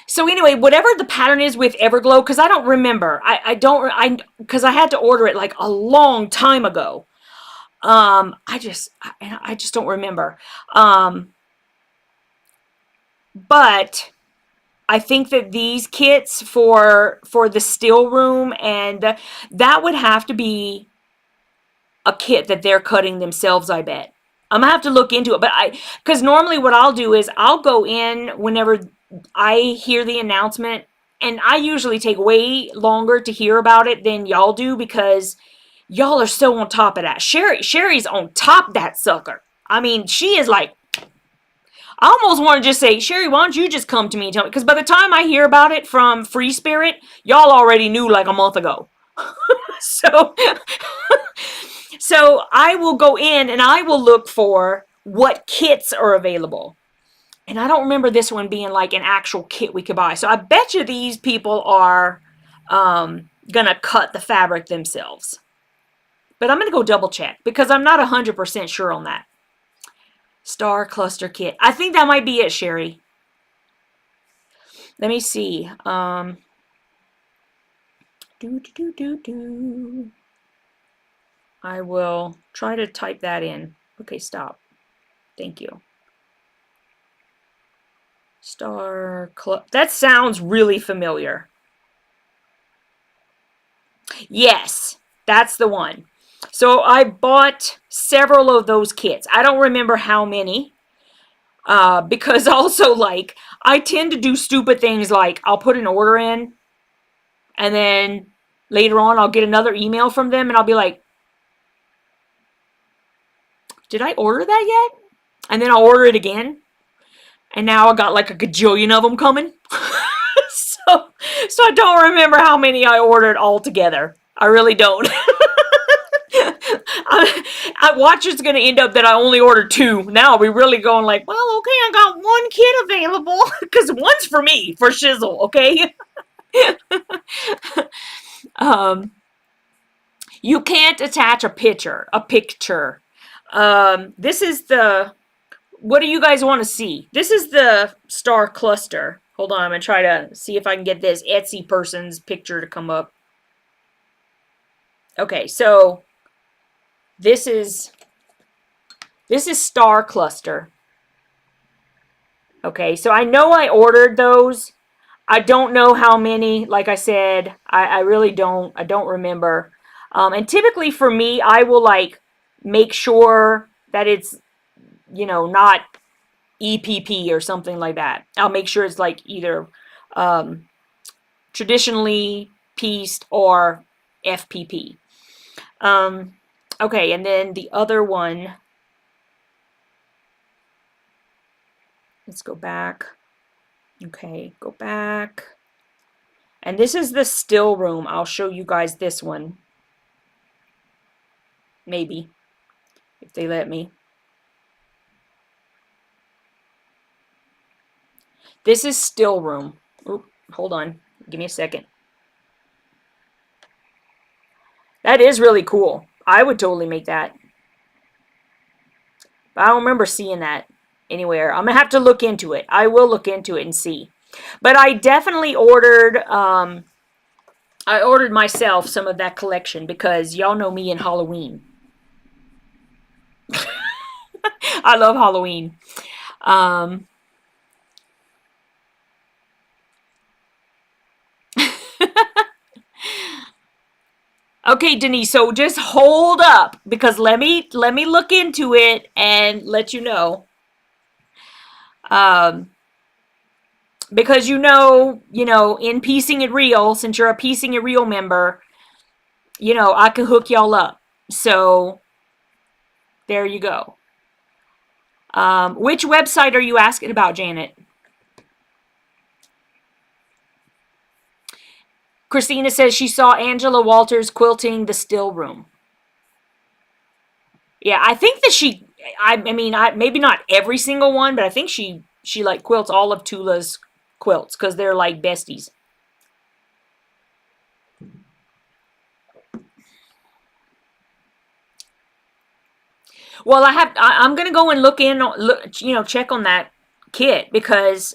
so anyway, whatever the pattern is with Everglow, because I don't remember. Because I had to order it like a long time ago. I just don't remember. But I think that these kits for the still room and that would have to be a kit that they're cutting themselves, I bet. I'm gonna have to look into it, but because normally what I'll do is I'll go in whenever I hear the announcement, and I usually take way longer to hear about it than y'all do because y'all are so on top of that. Sherry's on top of that sucker. I mean, she is like, I almost want to just say, Sherry, why don't you just come to me and tell me? Because by the time I hear about it from Free Spirit, y'all already knew like a month ago. So So I will go in and I will look for what kits are available. And I don't remember this one being like an actual kit we could buy. So I bet you these people are gonna cut the fabric themselves. But I'm gonna go double check because I'm not 100% sure on that. Star cluster kit. I think that might be it, Sherry. Let me see. I will try to type that in. Okay, stop. Thank you. Star Club. That sounds really familiar. Yes, that's the one. So I bought several of those kits. I don't remember how many. Because also, like, I tend to do stupid things like I'll put an order in and then later on I'll get another email from them and I'll be like, did I order that yet? And then I'll order it again. And now I got like a gajillion of them coming. so, so I don't remember how many I ordered altogether. I really don't. I watch it's going to end up that I only ordered 2. Now I'll be really going like, well, okay, I got 1 kit available because one's for me, for shizzle, okay? um, you can't attach a picture. This is the, what do you guys want to see? This is the star cluster. Hold on, I'm going to try to see if I can get this Etsy person's picture to come up. Okay, so this is star cluster. Okay, so I know I ordered those. I don't know how many. Like I said, I really don't. I don't remember. And typically for me, I will like make sure that it's, you know, not EPP or something like that. I'll make sure it's like either traditionally pieced or FPP. Okay, and then the other one. Let's go back. Okay, go back. And this is the still room. I'll show you guys this one. Maybe, if they let me. This is still room. Oop, hold on. Give me a second. That is really cool. I would totally make that. But I don't remember seeing that anywhere. I'm going to have to look into it. I will look into it and see. But I definitely ordered, I ordered myself some of that collection because y'all know me in Halloween. I love Halloween. Okay, Denise, so just hold up because let me look into it and let you know. Because you know, in Piecing It Real, since you're a Piecing It Real member, you know, I can hook y'all up. So there you go. Which website are you asking about, Janet? Christina says she saw Angela Walters quilting the still room. Yeah, I think that I mean, maybe not every single one, but I think she like quilts all of Tula's quilts because they're like besties. Well, I'm gonna go and look, check on that kit because,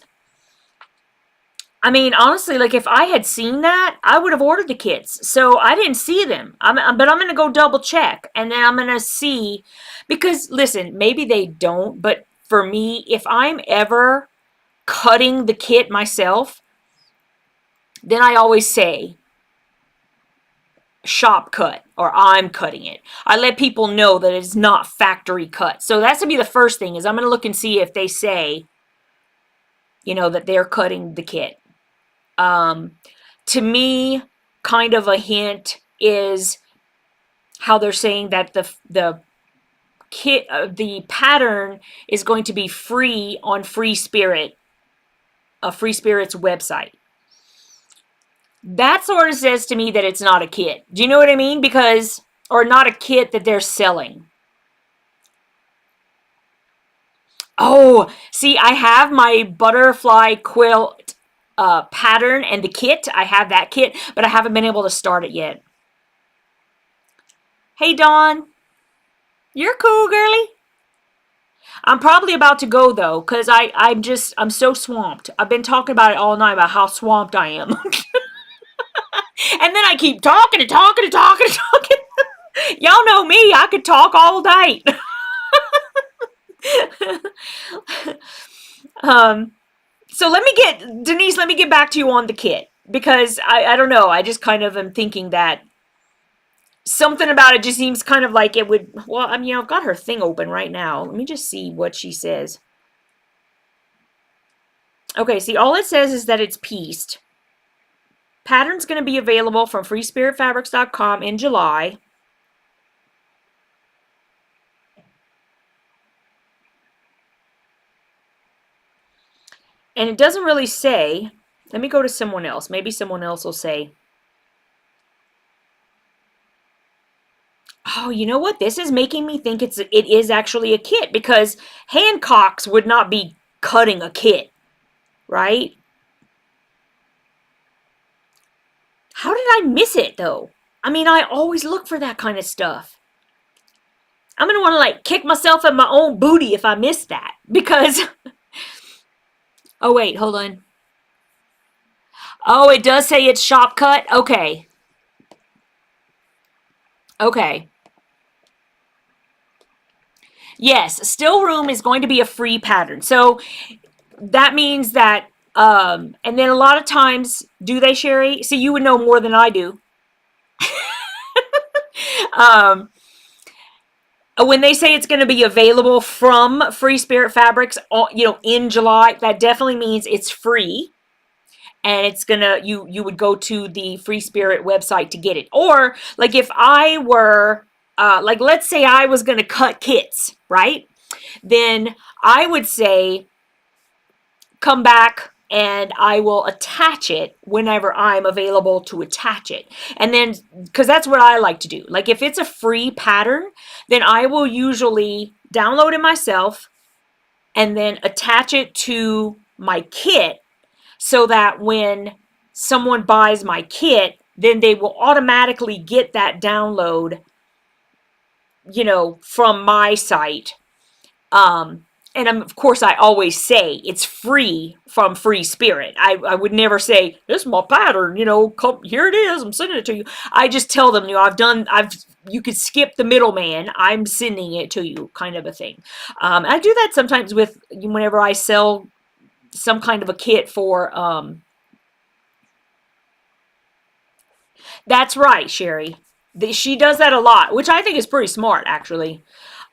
I mean, honestly, like if I had seen that, I would have ordered the kits. So I didn't see them. But I'm gonna go double check and then I'm gonna see because listen, maybe they don't, but for me, if I'm ever cutting the kit myself, then I always say shop cut or I'm cutting it. I let people know that it's not factory cut. So that's gonna be the first thing is I'm gonna look and see if they say, that they're cutting the kit. To me, kind of a hint is how they're saying that the kit, the pattern is going to be free on Free Spirit, Free Spirit's website. That sort of says to me that it's not a kit. Do you know what I mean? Or not a kit that they're selling. Oh, see, I have my butterfly quilt pattern and the kit. I have that kit, but I haven't been able to start it yet. Hey, Dawn. You're cool, girly. I'm probably about to go, though, because I'm so swamped. I've been talking about it all night about how swamped I am. And then I keep talking and talking and talking and talking. Y'all know me. I could talk all night. So Denise, let me get back to you on the kit. Because I don't know. I just kind of am thinking that something about it just seems kind of like it would, well, I mean, I've got her thing open right now. Let me just see what she says. Okay, see, all it says is that it's pieced. Pattern's going to be available from freespiritfabrics.com in July. And it doesn't really say. Let me go to someone else. Maybe someone else will say, oh, you know what? This is making me think it is actually a kit, because Hancocks would not be cutting a kit, right? How did I miss it though? I mean, I always look for that kind of stuff. I'm gonna want to like kick myself in my own booty if I miss that, because oh wait, hold on. Oh, it does say it's shop cut. Okay. Okay. Yes, still room is going to be a free pattern. So that means that and then a lot of times, do they, Sherry? See, you would know more than I do. um when they say it's going to be available from Free Spirit Fabrics, in July, that definitely means it's free, and it's gonna, you would go to the Free Spirit website to get it. Or like if I were like, let's say I was gonna cut kits, right? Then I would say come back and I will attach it whenever I'm available to attach it. And then, because that's what I like to do. Like if it's a free pattern, then I will usually download it myself and then attach it to my kit, so that when someone buys my kit, then they will automatically get that download, from my site. And of course, I always say it's free from Free Spirit. I would never say, this is my pattern, come, here it is, I'm sending it to you. I just tell them, you could skip the middleman, I'm sending it to you, kind of a thing. I do that sometimes whenever I sell some kind of a kit for, that's right, Sherry. She does that a lot, which I think is pretty smart, actually.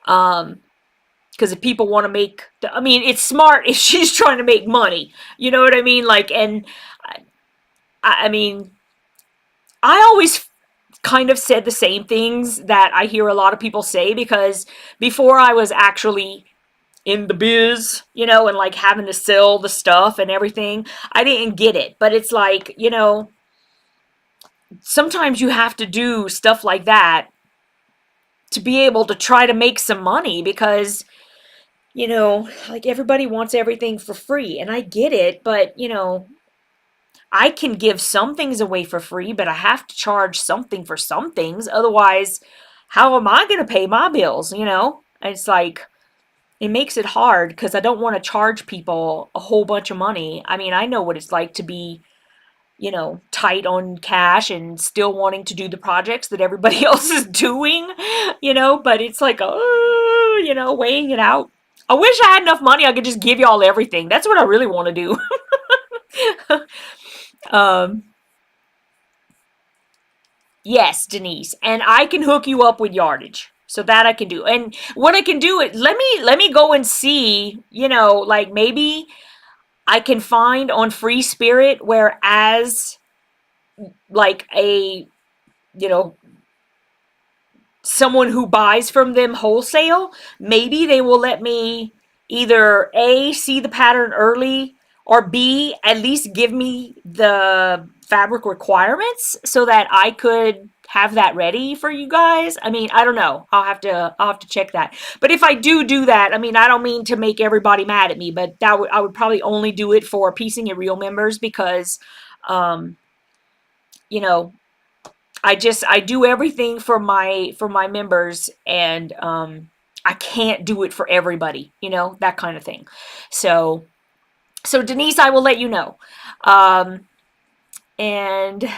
Because if people want to make, I mean, it's smart if she's trying to make money. You know what I mean? Like, and I mean, I always kind of said the same things that I hear a lot of people say, because before I was actually in the biz, and like having to sell the stuff and everything, I didn't get it. But it's like, sometimes you have to do stuff like that to be able to try to make some money, because like everybody wants everything for free, and I get it, but I can give some things away for free, but I have to charge something for some things. Otherwise, how am I going to pay my bills? It's like, it makes it hard, because I don't want to charge people a whole bunch of money. I mean, I know what it's like to be tight on cash and still wanting to do the projects that everybody else is doing, but it's like, oh, weighing it out. I wish I had enough money I could just give y'all everything. That's what I really want to do. um, yes, Denise, and I can hook you up with yardage. So that I can do. And what I can do, let me go and see, like maybe I can find on Free Spirit, whereas like a, you know, someone who buys from them wholesale, maybe they will let me either A, see the pattern early, or B, at least give me the fabric requirements so that I could have that ready for you guys. I mean, I don't know. I'll have to check that. But if I do that, I mean, I don't mean to make everybody mad at me, but I would probably only do it for Piecing It Real members, because you know, I do everything for my members, and I can't do it for everybody, that kind of thing. So Denise, I will let you know. And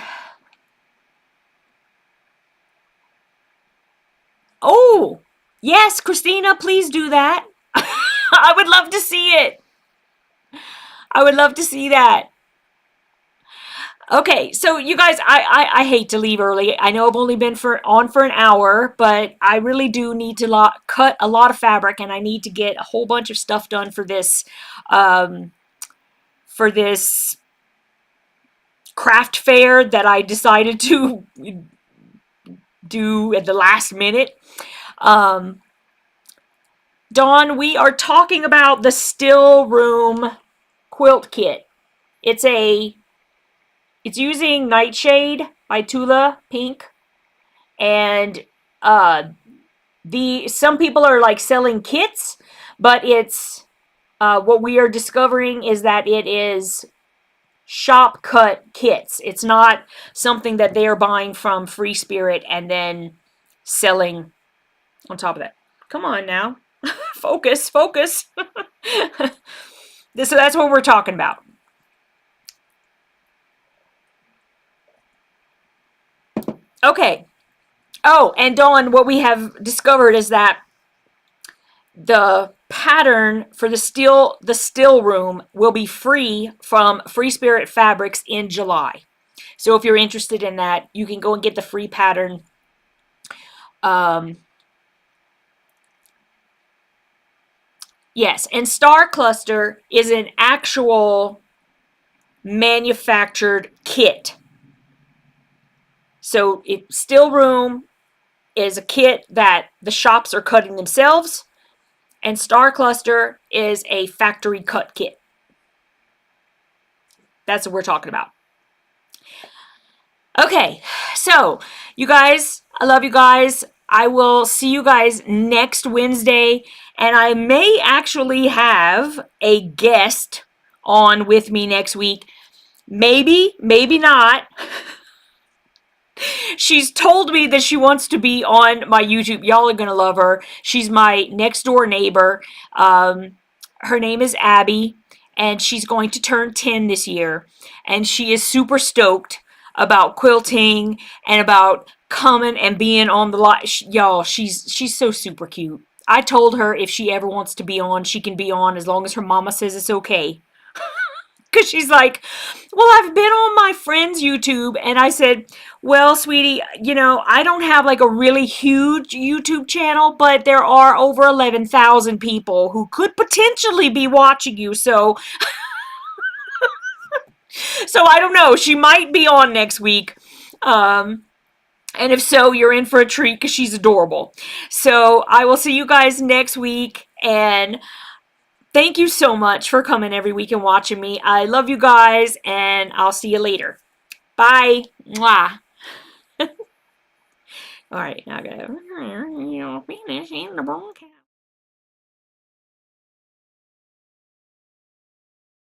oh, yes, Christina, please do that. I would love to see it. I would love to see that. Okay, so you guys, I hate to leave early. I know I've only been on for an hour, but I really do need to cut a lot of fabric, and I need to get a whole bunch of stuff done um, for this craft fair that I decided to do at the last minute. Um, Dawn, we are talking about the Still Room quilt kit. It's using Nightshade by Tula Pink, and some people are like selling kits, but it's what we are discovering is that it is shop cut kits. It's not something that they are buying from Free Spirit and then selling on top of that. Come on now. Focus, focus. So that's what we're talking about. Okay. Oh, and Dawn, what we have discovered is that the pattern for the still room will be free from Free Spirit Fabrics in July. So if you're interested in that, you can go and get the free pattern. Yes, and Star Cluster is an actual manufactured kit. So Still Room is a kit that the shops are cutting themselves, and Star Cluster is a factory cut kit. That's what we're talking about. Okay, so you guys, I love you guys. I will see you guys next Wednesday, and I may actually have a guest on with me next week. Maybe, maybe not. She's told me that she wants to be on my YouTube. Y'all are going to love her. She's my next door neighbor. Her name is Abby, and she's going to turn 10 this year. And she is super stoked about quilting and about coming and being on the live. Y'all, she's so super cute. I told her if she ever wants to be on, she can be on as long as her mama says it's okay. Because she's like, well, I've been on my friend's YouTube. And I said, well, sweetie, I don't have like a really huge YouTube channel, but there are over 11,000 people who could potentially be watching you. So I don't know. She might be on next week. And if so, you're in for a treat because she's adorable. So I will see you guys next week. And thank you so much for coming every week and watching me. I love you guys, and I'll see you later. Bye. Mwah. All right, now I gotta finish in the broadcast.